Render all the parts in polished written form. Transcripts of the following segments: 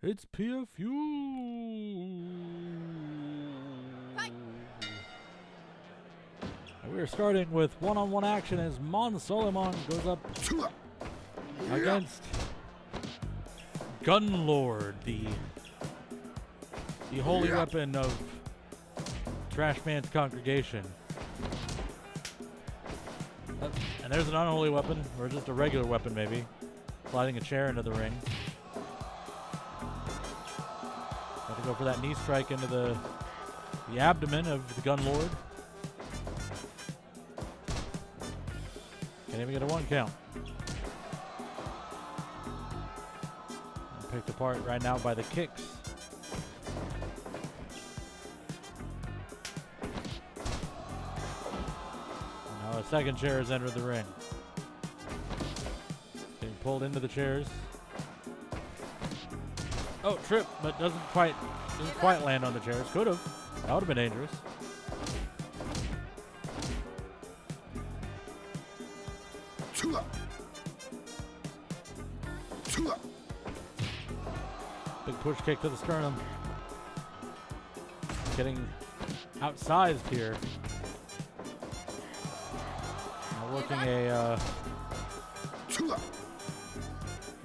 It's PFU. And we are starting with one-on-one action as Souleymane goes up against Gunlord, the holy weapon of Trashman's congregation. And there's an unholy weapon, or just a regular weapon maybe. Sliding a chair into the ring. Got to go for that knee strike into the abdomen of the Gunlord. Can't even get a 1 count. Picked apart right now by the kicks. Now a second chair has entered the ring. Getting pulled into the chairs. Oh, trip, but doesn't quite land on the chairs. Could have. That would have been dangerous. Big push kick to the sternum. Getting outsized here. Now working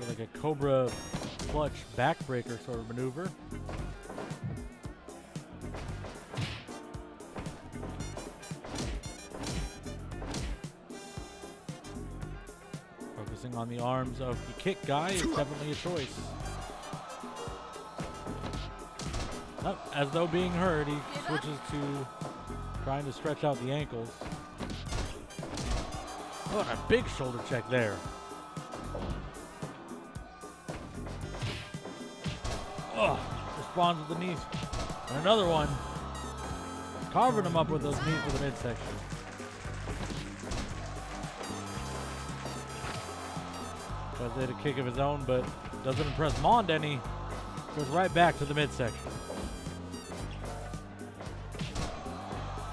like a Cobra clutch backbreaker sort of maneuver. Focusing on the arms of the kick guy is definitely a choice. Oh, as though being heard, he switches to trying to stretch out the ankles. Oh, and a big shoulder check there. Oh, responds with the knees. And another one. Carving him up with those knees to the midsection. Tries to hit a kick of his own, but doesn't impress Monde any. Goes right back to the midsection.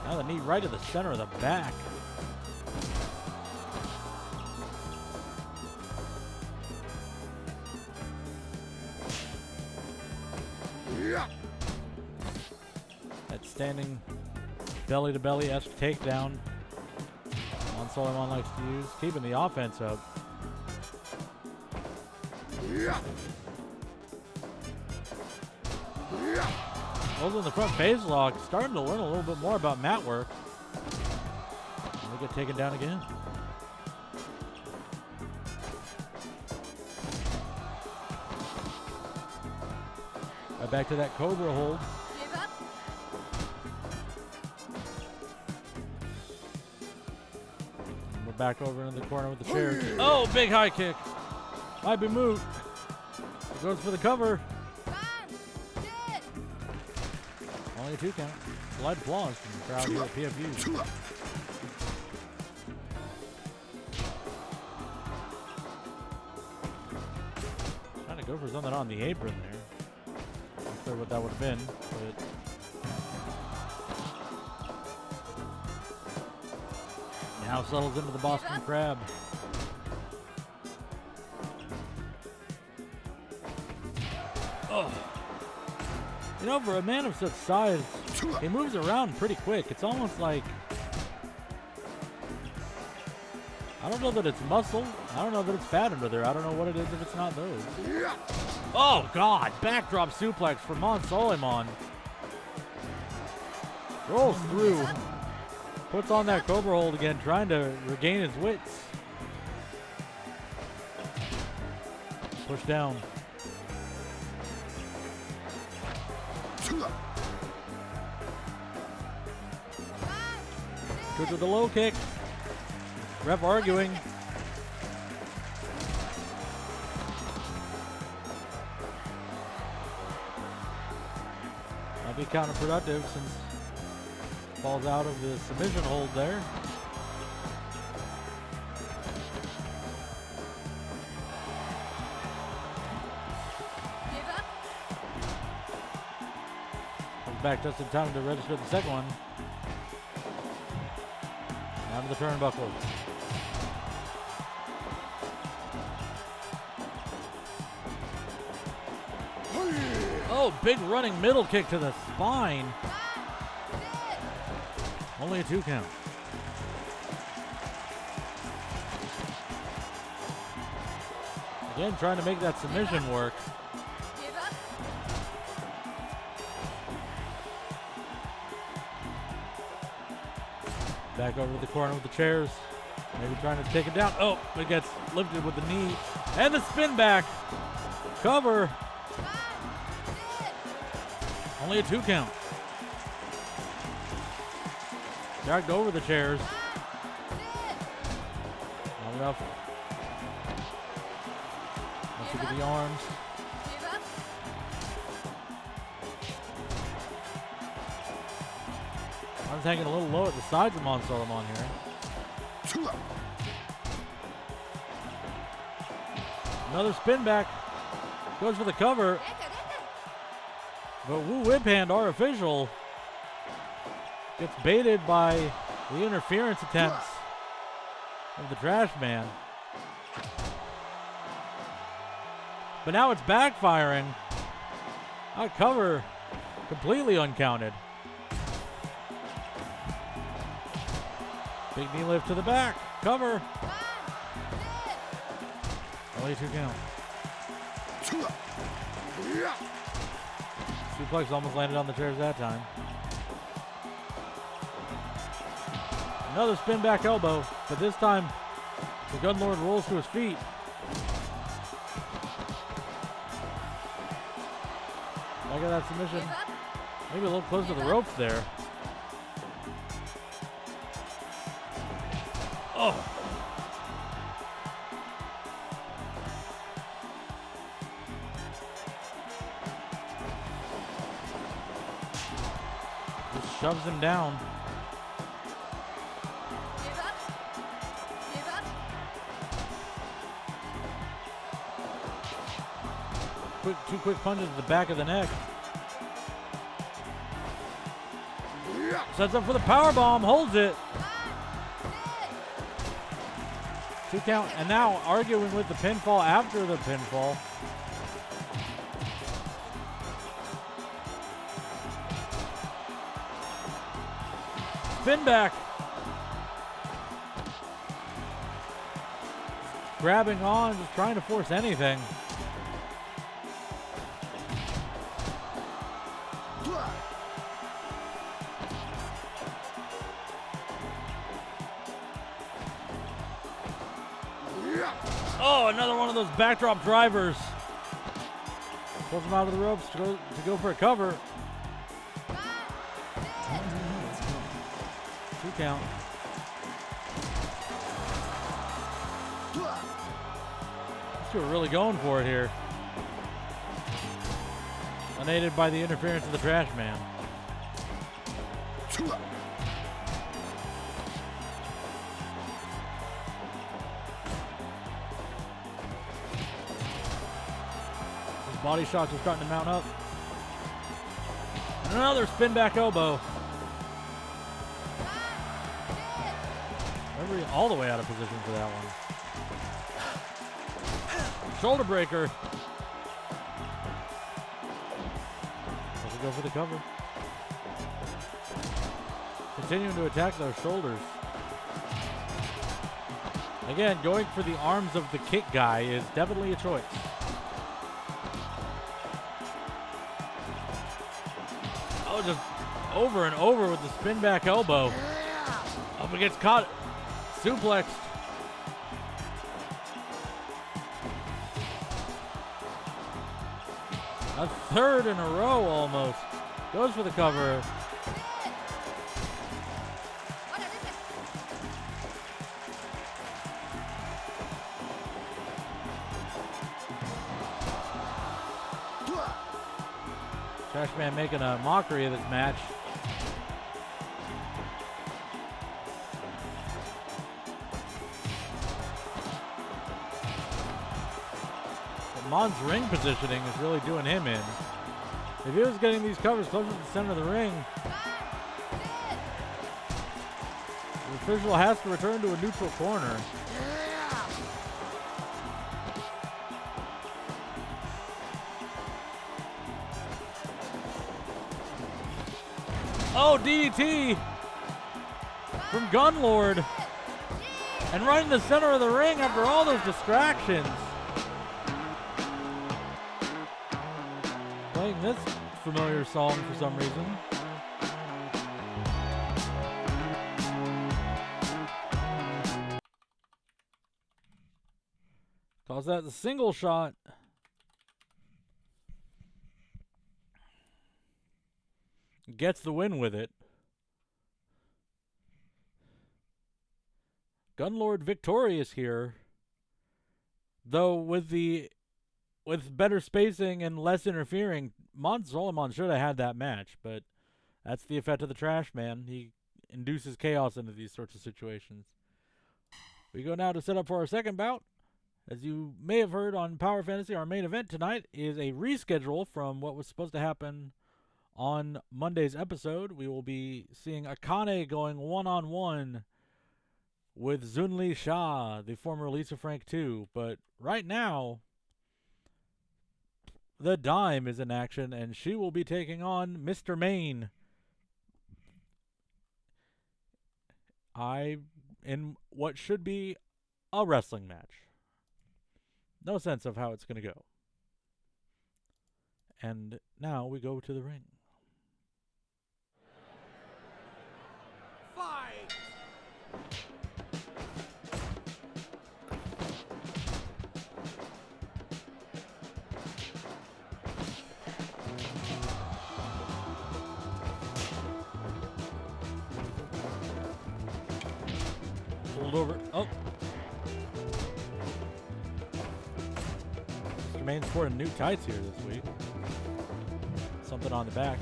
Now the knee right to the center of the back. That standing belly-to-belly-esque takedown Souleymane likes to use, keeping the offense up. Holding the front phase lock, starting to learn a little bit more about mat work. And they get taken down again. Right back to that Cobra hold. And we're back over in the corner with the chair. Oh, big high kick. Might be moot. Goes for the cover. Only a 2 count. Slight applause from the crowd here at PFU. Trying to go for something on the apron there. Not clear what that would have been, but now settles into the Boston Crab. Oh. You know, for a man of such size, he moves around pretty quick. It's almost like, I don't know that it's muscle. I don't know that it's fat under there. I don't know what it is if it's not those. Oh, God. Backdrop suplex from Souleymane. Rolls through. Puts on that Cobra hold again, trying to regain his wits. Push down. Good with the low kick. Ref arguing. Might be counterproductive since falls out of the submission hold there. Comes back just in time to register the second one. Down to the turnbuckle. Oh, big running middle kick to the spine. Only a 2 count. Again, trying to make that submission work. Back over to the corner with the chairs. Maybe trying to take it down. Oh, it gets lifted with the knee. And the spin back. Cover. Only a 2 count. Dragged over the chairs. Not enough. Let's look at the arms. Arms hanging a little low at the sides of Souleymane here. Another spin back. Goes for the cover. But Wu Whip Hand, our official, gets baited by the interference attempts of the Trash Man. But now it's backfiring. That cover completely uncounted. Big knee lift to the back. Cover. Only 2 count. Suplex almost landed on the chairs that time. Another spin back elbow, but this time the Gun Lord rolls to his feet. Look at that submission. Maybe a little close to the ropes there. Oh. Just shoves him down. Two quick punches to the back of the neck. Sets up for the power bomb, holds it. 2 count, and now arguing with the pinfall after the pinfall. Spin back. Grabbing on, just trying to force anything. Oh, another one of those backdrop drivers. Pulls him out of the ropes to go for a cover. 2 count. These two are really going for it here. Unaided by the interference of the Trash Man. Body shots are starting to mount up. And another spin back elbow. Remember, all the way out of position for that one. Shoulder breaker. Doesn't go for the cover. Continuing to attack those shoulders. Again, going for the arms of the kick guy is definitely a choice. Just over and over with the spin back elbow. Up and gets caught. Suplexed. A third in a row almost. Goes for the cover. Trash Man making a mockery of this match. But Monde's ring positioning is really doing him in. If he was getting these covers closer to the center of the ring, the official has to return to a neutral corner. Oh, DDT from Gunlord. And right in the center of the ring after all those distractions. Playing this familiar song for some reason. Toss that the single shot. Gets the win with it. Gunlord victorious here. Though with better spacing and less interfering, Souleymane should have had that match, but that's the effect of the trash man. He induces chaos into these sorts of situations. We go now to set up for our second bout. As you may have heard on Power Fantasy, our main event tonight is a reschedule from what was supposed to happen on Monday's episode. We will be seeing Akane going one-on-one with Xun-Li Sha, the former Lisa Frank 2. But right now, the Dime is in action, and she will be taking on Mr. Maine. In what should be a wrestling match. No sense of how it's going to go. And now we go to the ring. Fight! Pulled over. Oh. Mr. Maine's sporting new tights here this week. Something on the back.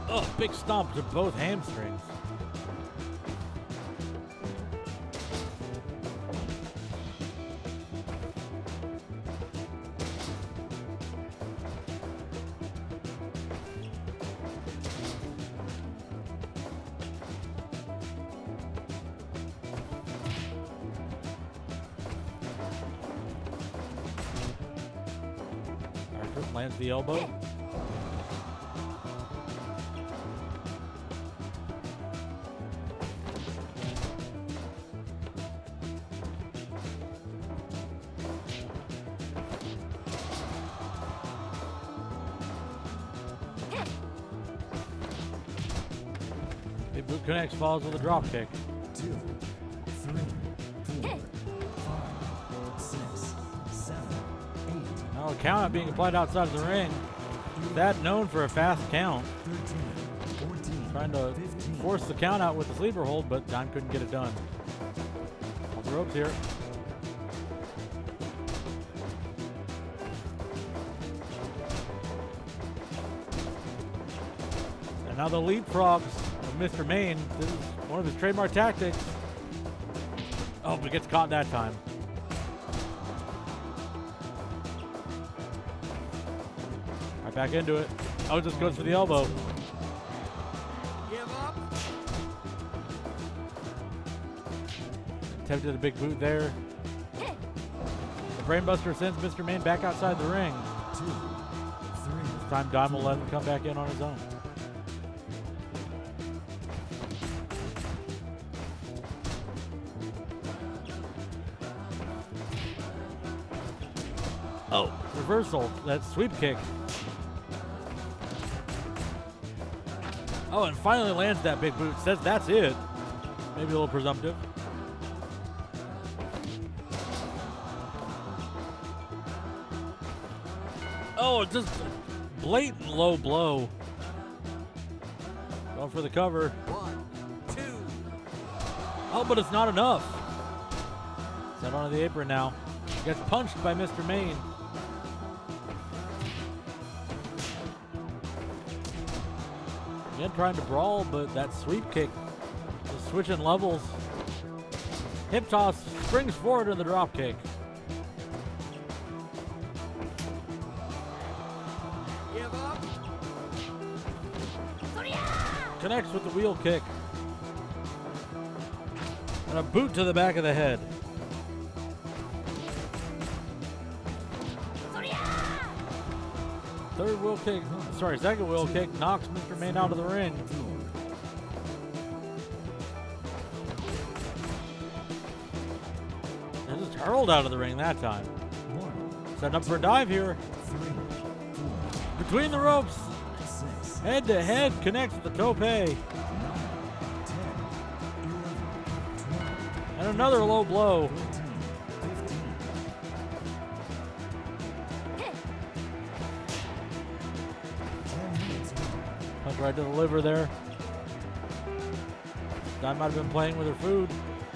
Oh, big stomp to both hamstrings. Lands the elbow. Big boot connects, follows with a drop kick. 2, 3, 4, 5, 6, 7, 8. Now a count out being applied outside of the ring. That known for a fast count. 13, 14, Trying to 15. force the count out with the sleeper hold, but Dime couldn't get it done. On the ropes here. And now the leapfrogs of Mr. Maine. This is one of his trademark tactics. Oh, but gets caught that time. Right back into it. Oh, just goes for the elbow. Give up. Attempted a big boot there. The Brainbuster sends Mr. Maine back outside the ring. 2, 3. This time Dime will let him come back in on his own. Oh, reversal. That sweep kick. Oh, and finally lands that big boot. Says that's it. Maybe a little presumptive. Oh, just a blatant low blow. Going for the cover. 1, 2. Oh, but it's not enough. Set onto the apron now. Gets punched by Mr. Maine. Again, trying to brawl, but that sweep kick just switching levels. Hip toss, springs forward to the drop kick. Give up. Connects with the wheel kick. And a boot to the back of the head. Third wheel kick, sorry, second wheel kick knocks Mr. Maine out of the ring. And just hurled out of the ring that time. Setting up for a dive here. Between the ropes. Head to head connects with the tope. And another low blow. Punch right to the liver there. Di might have been playing with her food.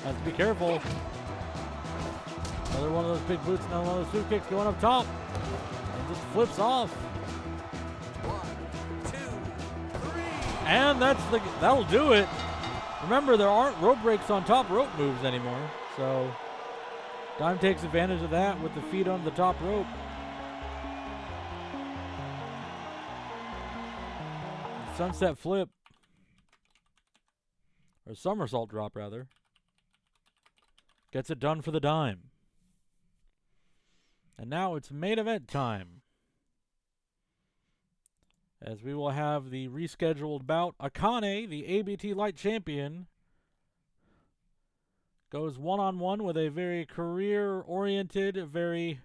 Has to be careful. Another one of those big boots, another one of those swoop kicks going up top. And just flips off. 1, 2, 3. And that'll do it. Remember, there aren't rope breaks on top rope moves anymore. So Dime takes advantage of that with the feet on the top rope. Sunset flip. Or somersault drop, rather. Gets it done for the Dime. And now it's main event time. As we will have the rescheduled bout. Akane, the ABT Light Champion, goes one-on-one with a very career-oriented, very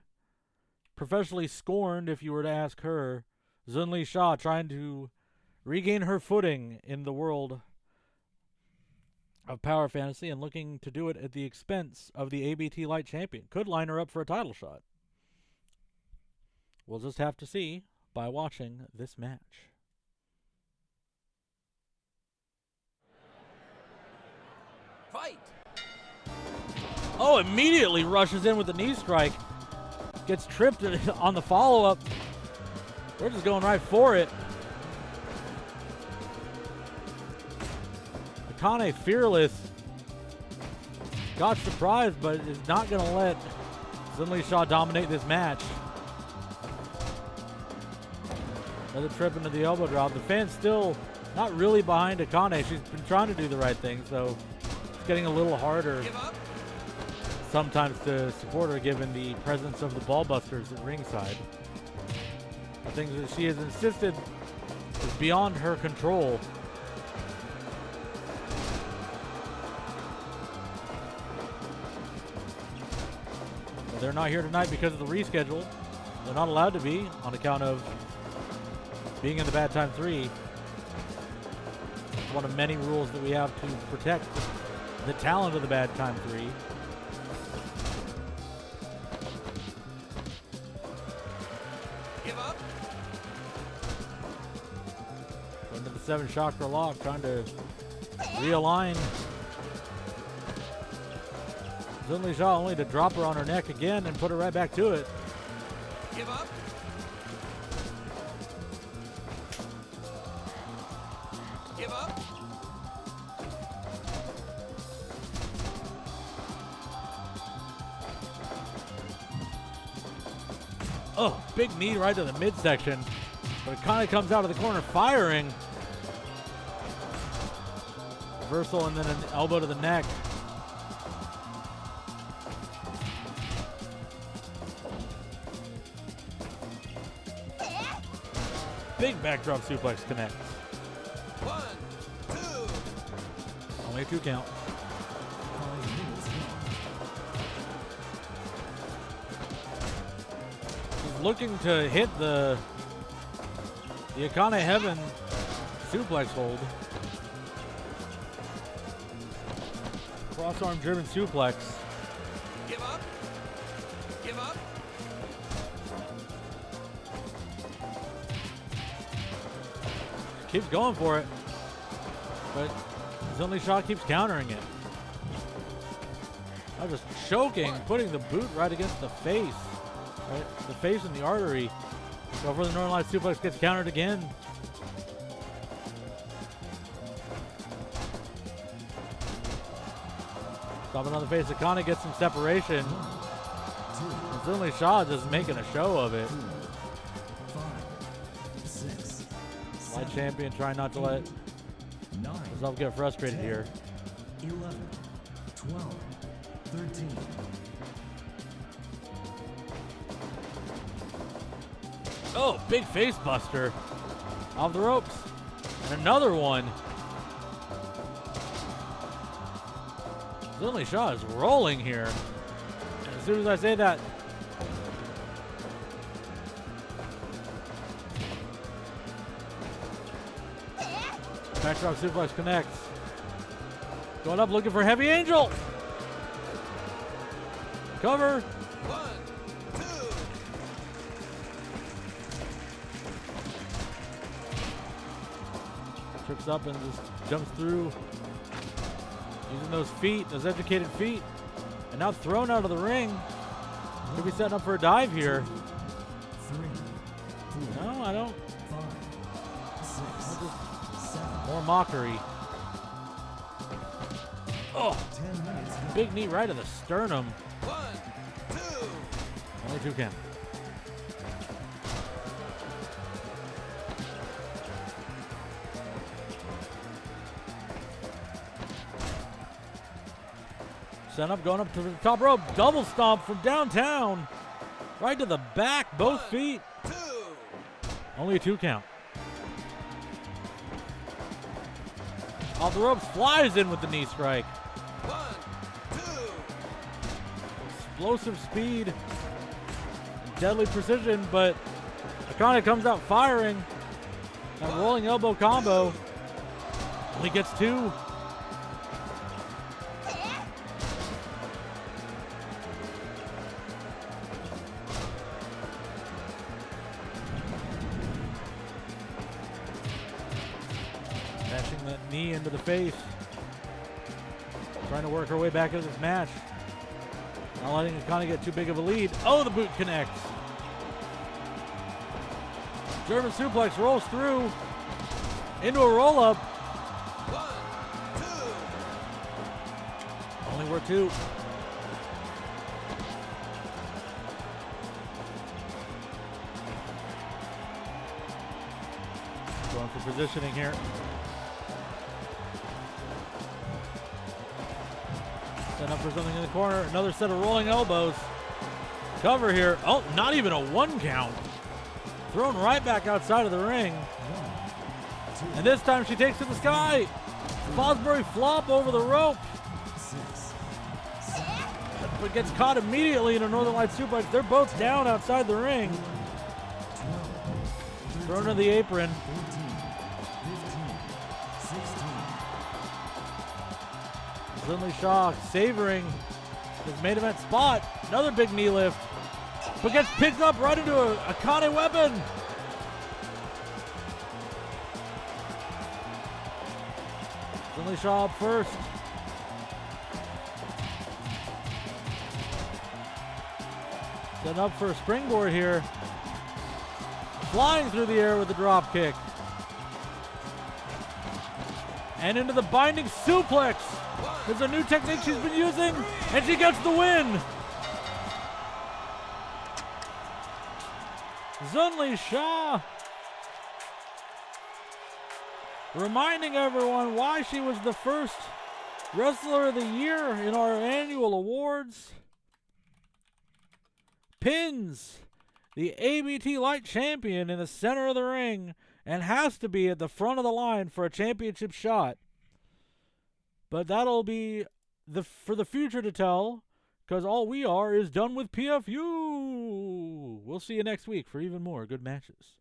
professionally scorned, if you were to ask her, Xun-Li Sha, trying to regain her footing in the world of Power Fantasy and looking to do it at the expense of the ABT Light Champion. Could line her up for a title shot. We'll just have to see by watching this match. Fight! Oh, immediately rushes in with the knee strike. Gets tripped on the follow-up. We're just going right for it. Akane fearless. Got surprised, but is not going to let Xun-Li Sha dominate this match. Another trip into the elbow drop. The fan's still not really behind Akane. She's been trying to do the right thing, so it's getting a little harder sometimes to support her given the presence of the ballbusters at ringside. The things that she has insisted is beyond her control. But they're not here tonight because of the reschedule. They're not allowed to be on account of being in the Bad Time 3. It's one of many rules that we have to protect the talent of the Bad Time 3. Give up. Going to the 7 chakra lock, trying to realign. Xun-Li Sha only to drop her on her neck again and put her right back to it. Give up. Give up. Oh, big knee right to the midsection. But it kind of comes out of the corner firing. Reversal and then an elbow to the neck. Big backdrop suplex connects. 1, 2. Only a 2 count. He's looking to hit the Akane Heaven suplex hold. Cross arm German suplex. Give up. Give up. Keeps going for it, but Xun-Li Sha keeps countering it. I'm just choking, putting the boot right against the face. Right? The face and the artery. Go for the normalized suplex, gets countered again. Stomping on the face, Akane gets some separation. And Xun-Li Sha just making a show of it. Light champion trying not to let himself get frustrated here. 11, 12, 13. Oh, big face buster off the ropes. And another one. Xun-Li Sha is rolling here. And as soon as I say that, backdrop suplex connects. Going up looking for Heavy Angel. Cover. 1, 2. Trips up and just jumps through. Using those feet, those educated feet. And now thrown out of the ring. Could be setting up for a dive here. 3, 4, No, I don't. 5, 6, 7. More mockery. Oh, 10 minutes. big knee right to the sternum. 1, 2. Only 2 count. Set up, going up to the top rope. Double stomp from downtown. Right to the back, both feet. 2. Only a 2 count. Off the ropes, flies in with the knee strike. 1, 2. Explosive speed. Deadly precision, but Akane comes out firing. That rolling elbow combo. Only gets 2. Mashing that knee into the face. Trying to work her way back into this match. Not letting Akane get too big of a lead. Oh, the boot connects. German suplex rolls through into a roll-up. 1, 2. Only worth 2. Going for positioning here. Set up for something in the corner. Another set of rolling elbows. Cover here. Oh, not even a 1 count. Thrown right back outside of the ring. And this time she takes to the sky. Fosbury flop over the rope. 6, But gets caught immediately in a Northern Lights suplex. They're both down outside the ring. 12, Thrown to the apron. 14, 15, 16. Xun-Li Sha savoring his main event spot. Another big knee lift. But gets picked up right into a Akane weapon. Xun-Li Sha up first. Setting up for a springboard here. Flying through the air with the drop kick. And into the binding suplex. There's a new technique she's been using, and she gets the win. Xun-Li Sha reminding everyone why she was the first Wrestler of the Year in our annual awards. Pins the ABT Light Champion in the center of the ring and has to be at the front of the line for a championship shot. But that'll be for the future to tell, because all we are is done with PFU. We'll see you next week for even more good matches.